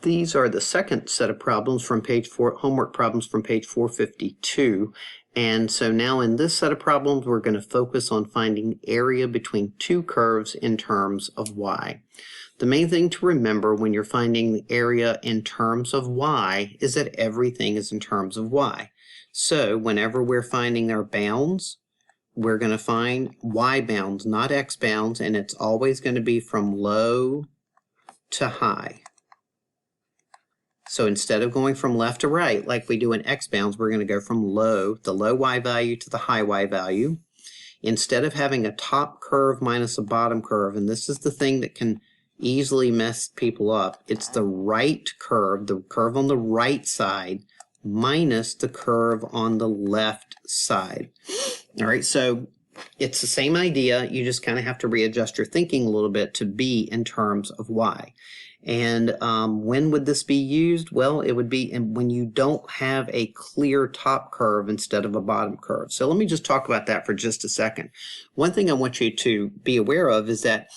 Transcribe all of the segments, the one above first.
These are the second set of problems from page 4, homework problems from page 452. And so now in this set of problems, we're going to focus on finding area between two curves in terms of y. The main thing to remember when you're finding the area in terms of y is that everything is in terms of y. So whenever we're finding our bounds, we're going to find y bounds, not x bounds, and it's always going to be from low to high. So instead of going from left to right like we do in x bounds, we're going to go from the low y value to the high y value. Instead of having a top curve minus a bottom curve, and this is the thing that can easily mess people up, it's the right curve, the curve on the right side, minus the curve on the left side. All right, so it's the same idea. You just kind of have to readjust your thinking a little bit to be in terms of y. And when would this be used? Well, it would be when you don't have a clear top curve instead of a bottom curve. So let me just talk about that for just a second. One thing I want you to be aware of is that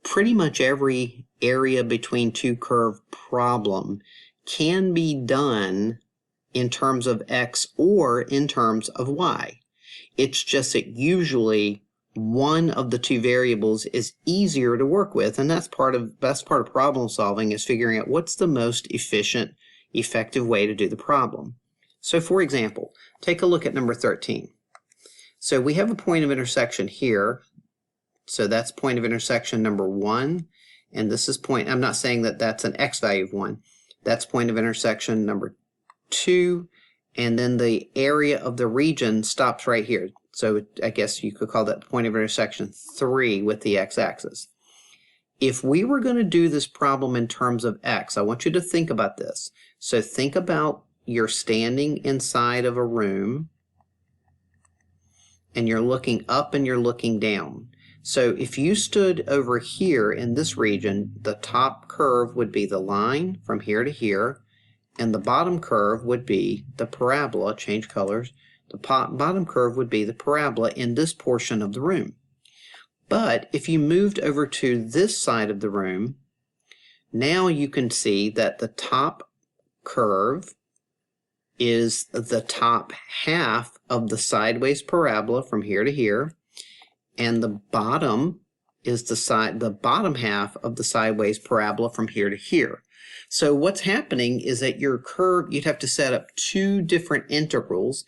pretty much every area between two curve problem can be done in terms of x or in terms of y. It's just that usually one of the two variables is easier to work with, and that's best part of problem solving is figuring out what's the most efficient, effective way to do the problem. So for example, take a look at number 13. So we have a point of intersection here. So that's point of intersection number 1, and this is point, I'm not saying that that's an x value of 1. That's point of intersection number 2, and then the area of the region stops right here. So I guess you could call that point of intersection 3 with the x-axis. If we were going to do this problem in terms of x, I want you to think about this. So think about you're standing inside of a room and you're looking up and you're looking down. So if you stood over here in this region, the top curve would be the line from here to here, and the bottom curve would be the parabola, change colors. The bottom curve would be the parabola in this portion of the room. But if you moved over to this side of the room, now you can see that the top curve is the top half of the sideways parabola from here to here, and the bottom is the bottom half of the sideways parabola from here to here. So what's happening is that your curve, you'd have to set up two different integrals,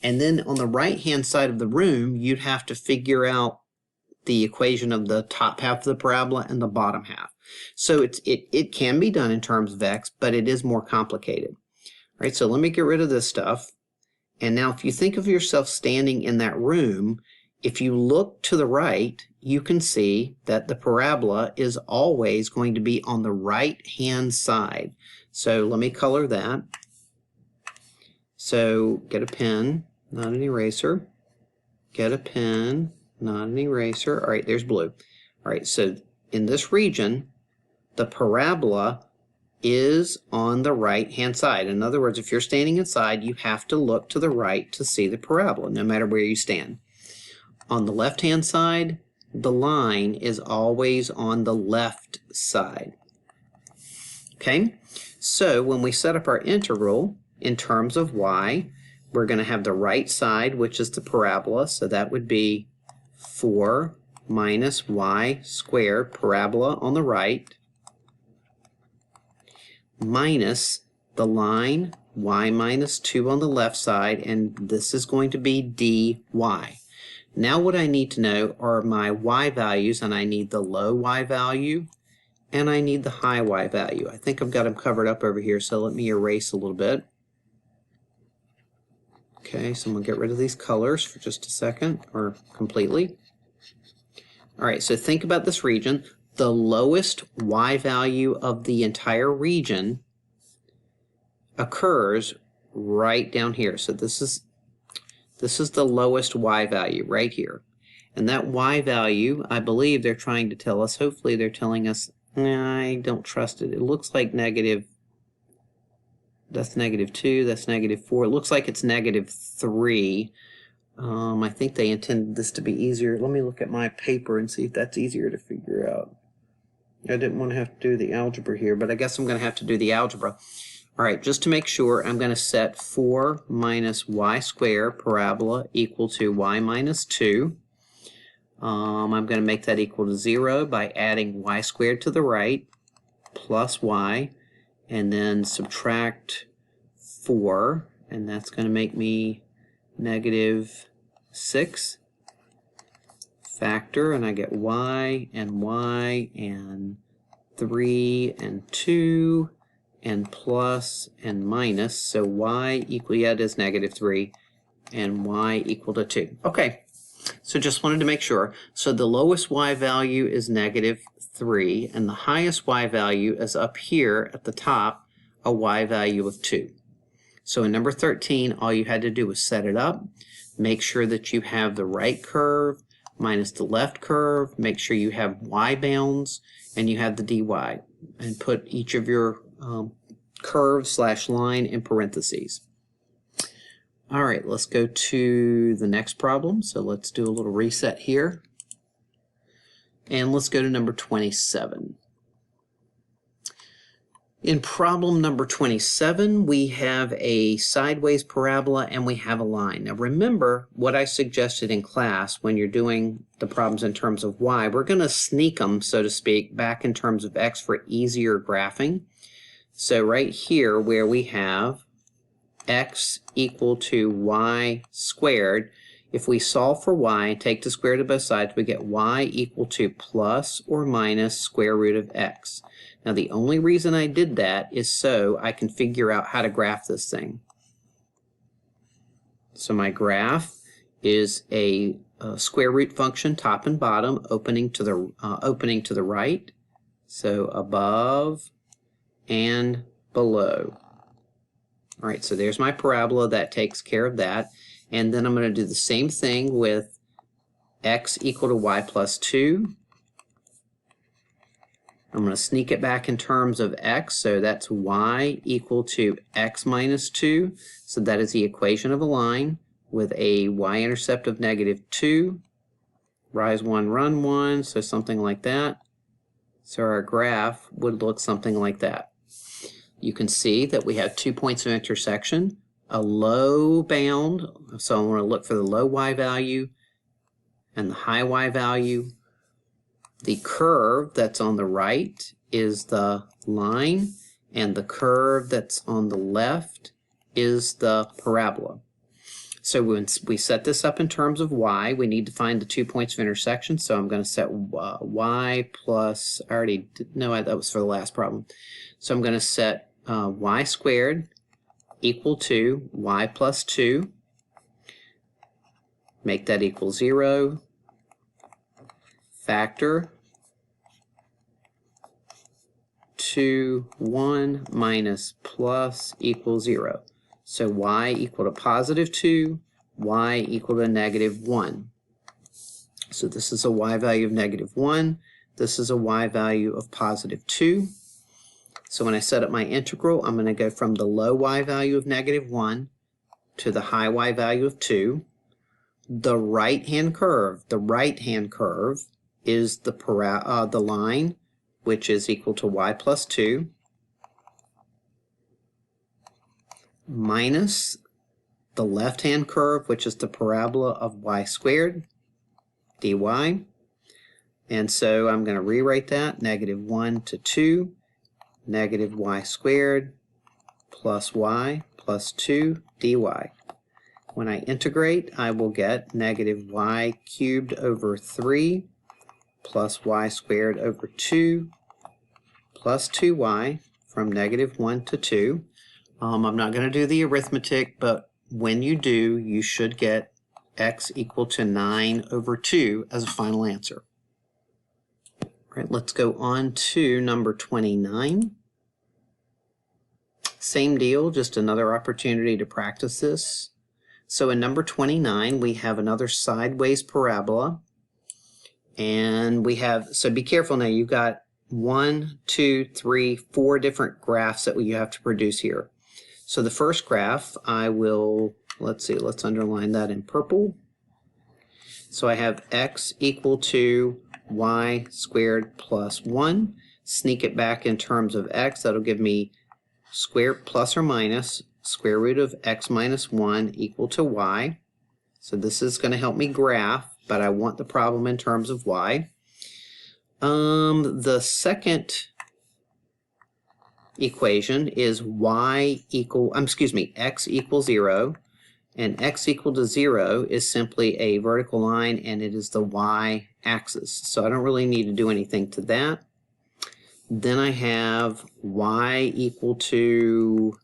and then on the right-hand side of the room, you'd have to figure out the equation of the top half of the parabola and the bottom half. So it can be done in terms of x, but it is more complicated. All right, so let me get rid of this stuff. And now if you think of yourself standing in that room, if you look to the right, you can see that the parabola is always going to be on the right-hand side. So let me color that. So get a pen, not an eraser. Get a pen, not an eraser. All right, there's blue. All right, so in this region, the parabola is on the right-hand side. In other words, if you're standing inside, you have to look to the right to see the parabola, no matter where you stand. On the left-hand side, the line is always on the left side. Okay, so when we set up our integral in terms of y, we're going to have the right side, which is the parabola, so that would be 4 minus y squared, parabola on the right, minus the line y minus 2 on the left side, and this is going to be dy. Now what I need to know are my y values, and I need the low y value and I need the high y value. I think I've got them covered up over here, so let me erase a little bit. Okay, so I'm going to get rid of these colors for just a second, or completely. All right, so think about this region. The lowest y value of the entire region occurs right down here. So this is the lowest y value right here. And that y value, I believe they're trying to tell us, hopefully they're telling us, nah, I don't trust it. It looks like negative, that's -2, that's -4. It looks like it's -3. I think they intended this to be easier. Let me look at my paper and see if that's easier to figure out. I didn't want to have to do the algebra here, but I guess I'm going to have to do the algebra. All right, just to make sure, I'm going to set 4 minus y squared parabola equal to y minus 2. I'm going to make that equal to 0 by adding y squared to the right plus y, and then subtract 4, and that's going to make me negative 6. Factor, and I get y and 3 and 2 and plus and minus, so y equal, yeah, it is negative 3, and y equal to 2. Okay, so just wanted to make sure. So the lowest y value is negative 3, and the highest y value is up here at the top, a y value of 2. So in number 13, all you had to do was set it up, make sure that you have the right curve minus the left curve, make sure you have y bounds, and you have the dy, and put each of your curve / line in parentheses. All right, let's go to the next problem. So let's do a little reset here. And let's go to number 27. In problem number 27, we have a sideways parabola and we have a line. Now remember what I suggested in class when you're doing the problems in terms of y. We're going to sneak them, so to speak, back in terms of x for easier graphing. So right here where we have x equal to y squared, if we solve for y and take the square root of both sides, we get y equal to plus or minus square root of x. Now the only reason I did that is so I can figure out how to graph this thing. So my graph is a square root function, top and bottom, opening to the right. So above and below. All right, so there's my parabola. That takes care of that. And then I'm going to do the same thing with x equal to y plus 2. I'm going to sneak it back in terms of x, so that's y equal to x minus 2. So that is the equation of a line with a y-intercept of negative 2. Rise 1, run 1, so something like that. So our graph would look something like that. You can see that we have 2 points of intersection, a low bound, so I want to look for the low y value and the high y value. The curve that's on the right is the line, and the curve that's on the left is the parabola. So when we set this up in terms of y, we need to find the 2 points of intersection. So I'm going to set y plus, I already did, no, that was for the last problem. So I'm going to set y squared equal to y plus 2. Make that equal 0. Factor 2, 1 minus plus equals 0. So y equal to positive 2, y equal to negative 1. So this is a y value of negative 1. This is a y value of positive 2. So when I set up my integral, I'm going to go from the low y value of negative 1 to the high y value of 2. The right-hand curve is the line, which is equal to y plus 2, minus the left-hand curve, which is the parabola of y squared, dy. And so I'm going to rewrite that, negative 1 to 2, negative y squared plus y plus 2 dy. When I integrate, I will get negative y cubed over 3 plus y squared over 2 plus 2y from negative 1 to 2. I'm not going to do the arithmetic, but when you do, you should get x equal to 9 over 2 as a final answer. All right, let's go on to number 29. Same deal, just another opportunity to practice this. So in number 29, we have another sideways parabola. And we have, so be careful now, you've got 1, 2, 3, 4 different graphs that you have to produce here. So the first graph, I will, let's see, let's underline that in purple. So I have x equal to y squared plus 1. sneak it back in terms of x. That'll give me square plus or minus square root of x minus 1 equal to y. So this is going to help me graph, but I want the problem in terms of y. The second equation is x equals 0, and x equal to 0 is simply a vertical line, and it is the y-axis. So I don't really need to do anything to that. Then I have y equal to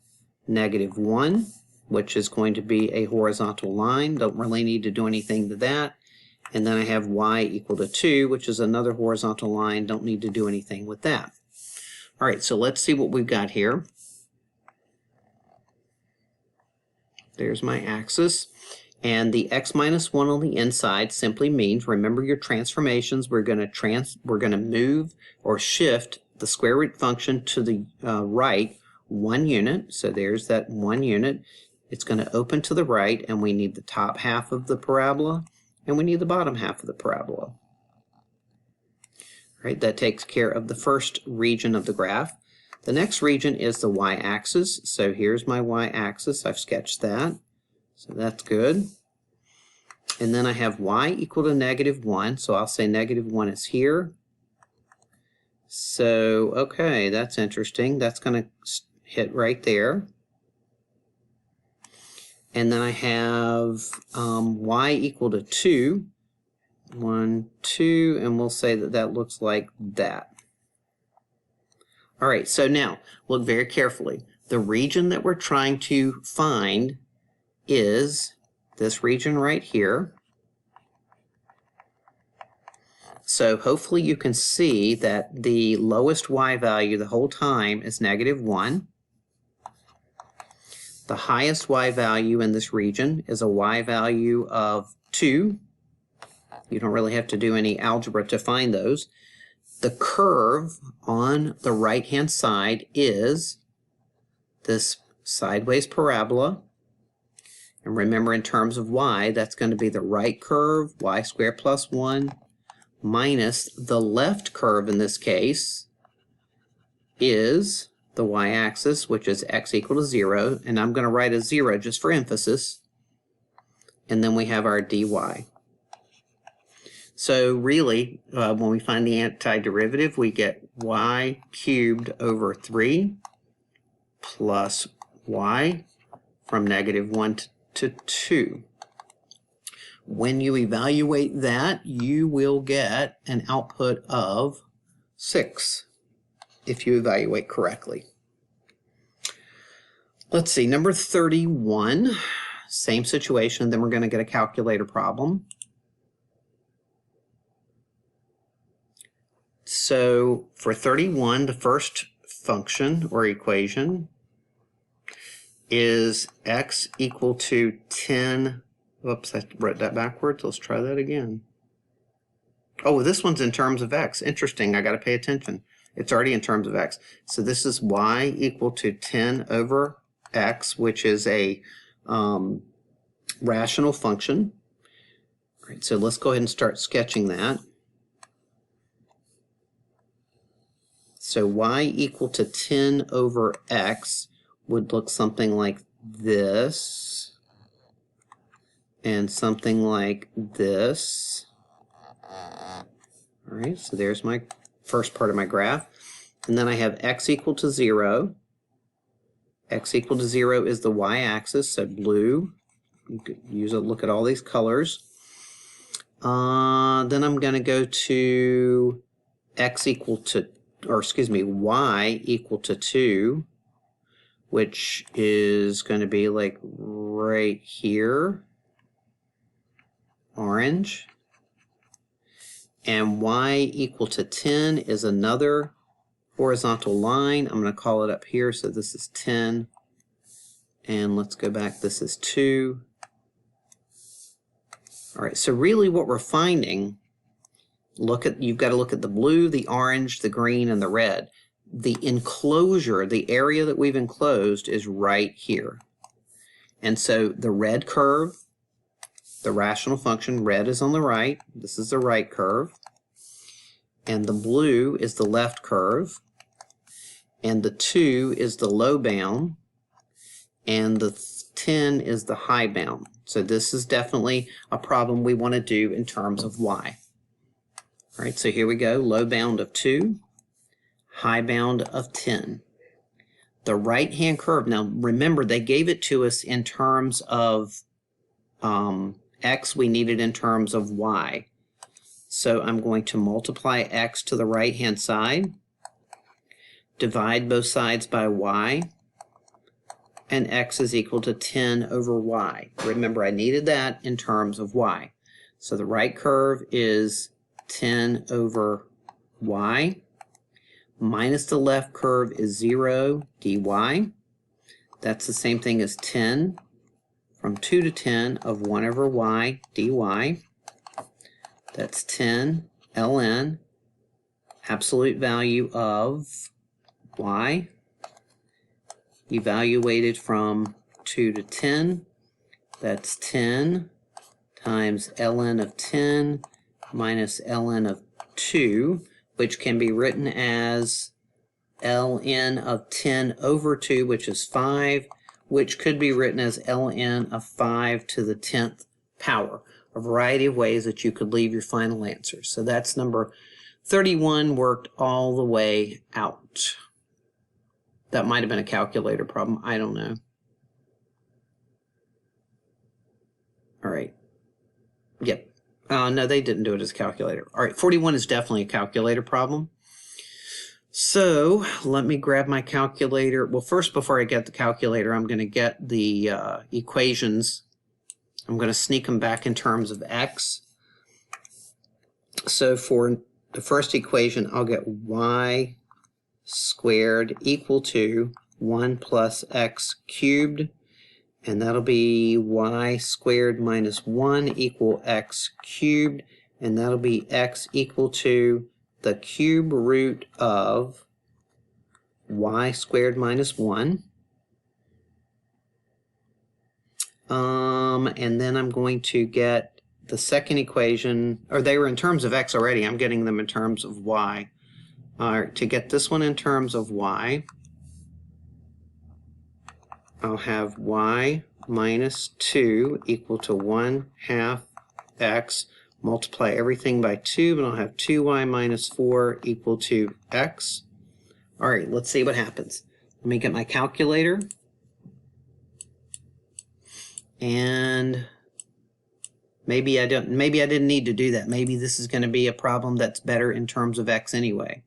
-1, which is going to be a horizontal line. Don't really need to do anything to that. And then I have y equal to 2, which is another horizontal line. Don't need to do anything with that. All right, so let's see what we've got here. There's my axis. And the x minus 1 on the inside simply means, remember your transformations, we're going to move or shift the square root function to the right 1 unit. So there's that 1 unit. It's going to open to the right, and we need the top half of the parabola, and we need the bottom half of the parabola. All right, that takes care of the first region of the graph. The next region is the y-axis. So here's my y-axis. I've sketched that. So that's good. And then I have y equal to -1. So I'll say -1 is here. So, okay, that's interesting. That's going to hit right there. And then I have y equal to 2. 1, 2, and we'll say that that looks like that. All right, so now look very carefully. The region that we're trying to find is this region right here. So hopefully you can see that the lowest y value the whole time is -1. The highest y value in this region is a y value of 2. You don't really have to do any algebra to find those. The curve on the right-hand side is this sideways parabola. And remember, in terms of y, that's going to be the right curve, y squared plus 1, minus the left curve in this case is the y-axis, which is x equal to 0. And I'm going to write a 0 just for emphasis. And then we have our dy. So really, when we find the antiderivative, we get y cubed over 3 plus y from -1 to 2. When you evaluate that, you will get an output of 6 if you evaluate correctly. Let's see, number 31, same situation. Then we're going to get a calculator problem. So for 31, the first function or equation is x equal to 10. Whoops, I wrote that backwards. Let's try that again. Oh, this one's in terms of x. Interesting. I got to pay attention. It's already in terms of x. So this is y equal to 10 over x, which is a rational function. All right, so let's go ahead and start sketching that. So y equal to 10 over x would look something like this, and something like this. All right, so there's my first part of my graph. And then I have x equal to 0. X equal to 0 is the y-axis, so blue. You could use a look at all these colors. Then I'm going to go to y equal to 2, which is going to be like right here, orange. And y equal to 10 is another horizontal line. I'm going to call it up here, so this is 10. And let's go back, this is 2. All right, so really what we're finding, you've got to look at the blue, the orange, the green, and the red. The enclosure, the area that we've enclosed is right here. And so the red curve, the rational function, red is on the right. This is the right curve. and the blue is the left curve, and the 2 is the low bound, and the 10 is the high bound. So this is definitely a problem we want to do in terms of y. All right, so here we go, low bound of 2, high bound of 10. The right-hand curve, now remember they gave it to us in terms of x, we need it in terms of y. So I'm going to multiply x to the right-hand side, divide both sides by y, and x is equal to 10 over y. Remember, I needed that in terms of y. So the right curve is 10 over y, minus the left curve is 0 dy. That's the same thing as 10 from 2 to 10 of 1 over y dy. That's 10 ln absolute value of y evaluated from 2 to 10. That's 10 times ln of 10 minus ln of 2, which can be written as ln of 10 over 2, which is 5, which could be written as ln of 5 to the 10th power. A variety of ways that you could leave your final answer. So that's number 31, worked all the way out. That might have been a calculator problem. I don't know. All right. Yep. No, they didn't do it as a calculator. All right, 41 is definitely a calculator problem. So let me grab my calculator. Well, first, before I get the calculator, I'm going to get the equations. I'm going to sneak them back in terms of x. So for the first equation, I'll get y squared equal to 1 plus x cubed, and that'll be y squared minus 1 equal x cubed, and that'll be x equal to the cube root of y squared minus 1. And then I'm going to get the second equation, or they were in terms of x already, I'm getting them in terms of y. To get this one in terms of y, I'll have y minus 2 equal to 1/2 x, multiply everything by 2, and I'll have 2y minus 4 equal to x. All right, let's see what happens. Let me get my calculator. And maybe I didn't need to do that. Maybe this is going to be a problem that's better in terms of x anyway.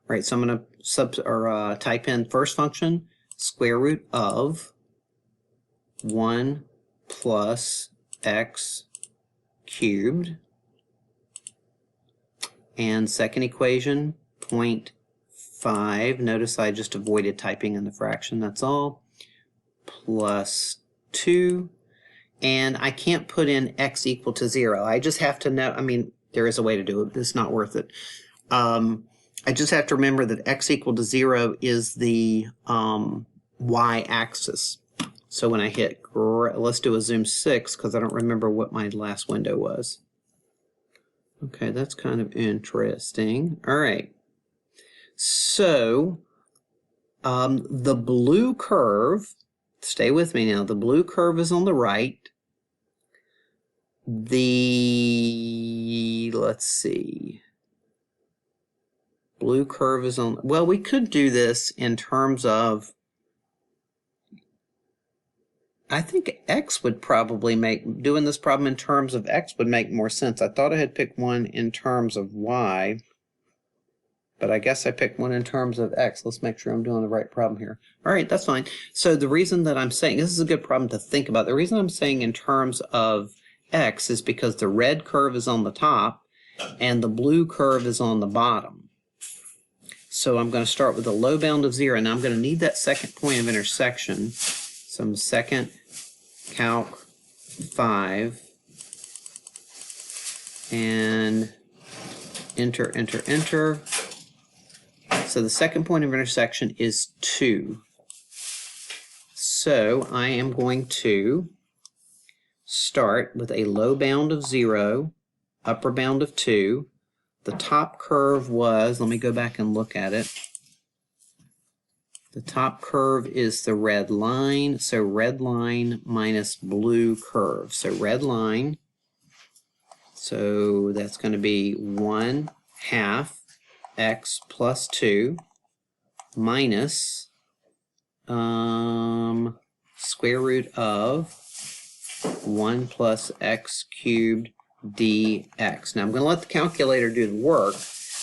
All right, so I'm going to type in first function, square root of 1 plus x cubed, and second equation, 0.5. Notice I just avoided typing in the fraction, that's all, plus 2. And I can't put in x equal to 0. I just have to know, I mean, there is a way to do it, but it's not worth it. I just have to remember that x equal to 0 is the y-axis. So when I hit, let's do a zoom 6, because I don't remember what my last window was. Okay, that's kind of interesting. All right. So the blue curve, stay with me now, the blue curve is on the right. Let's see, blue curve is on, well, we could do this in terms of, I think x would probably make, doing this problem in terms of x would make more sense. I thought I had picked one in terms of y, but I guess I picked one in terms of x. Let's make sure I'm doing the right problem here. All right, that's fine. So the reason that I'm saying, this is a good problem to think about. The reason I'm saying in terms of x is because the red curve is on the top and the blue curve is on the bottom. So I'm going to start with a low bound of 0. Now I'm going to need that second point of intersection. So I'm second calc 5 and enter, enter, enter. So the second point of intersection is 2. So I am going to start with a low bound of 0, upper bound of 2, the top curve was, let me go back and look at it. The top curve is the red line, so red line minus blue curve. So red line, so that's going to be 1/2 x plus 2 minus square root of 1 plus x cubed dx. Now I'm going to let the calculator do the work,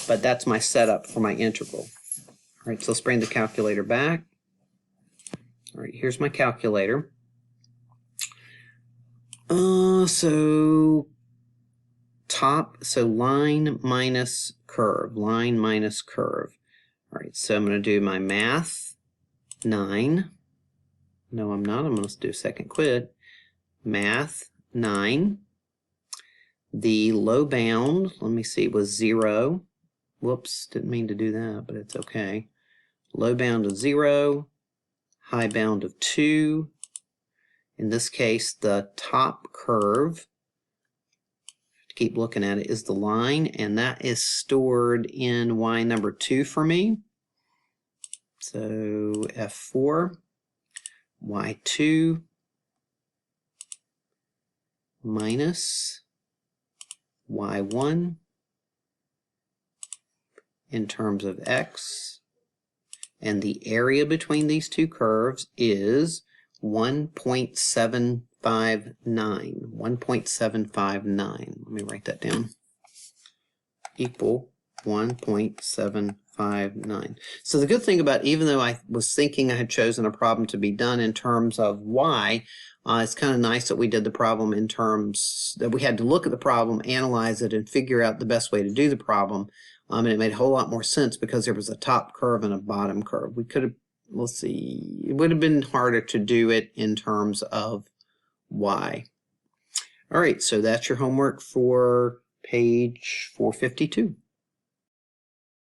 but that's my setup for my integral. All right, so let's bring the calculator back. All right, here's my calculator. So line minus curve, line minus curve. All right, so I'm going to do my math 9. No, I'm not. I'm going to do second quit. Math 9. The low bound, let me see, was 0. Whoops, didn't mean to do that, but it's okay. Low bound of 0, high bound of 2. In this case, the top curve, keep looking at it, is the line, and that is stored in y number 2 for me. So F4, y2 minus y1 in terms of x, and the area between these two curves is 1.759. 1.759. Let me write that down. Equal 1.759. So the good thing about, even though I was thinking I had chosen a problem to be done in terms of y, it's kind of nice that we did the problem in terms that we had to look at the problem, analyze it, and figure out the best way to do the problem. And it made a whole lot more sense because there was a top curve and a bottom curve. We could have, we'll see, it would have been harder to do it in terms of y. All right, so that's your homework for page 452.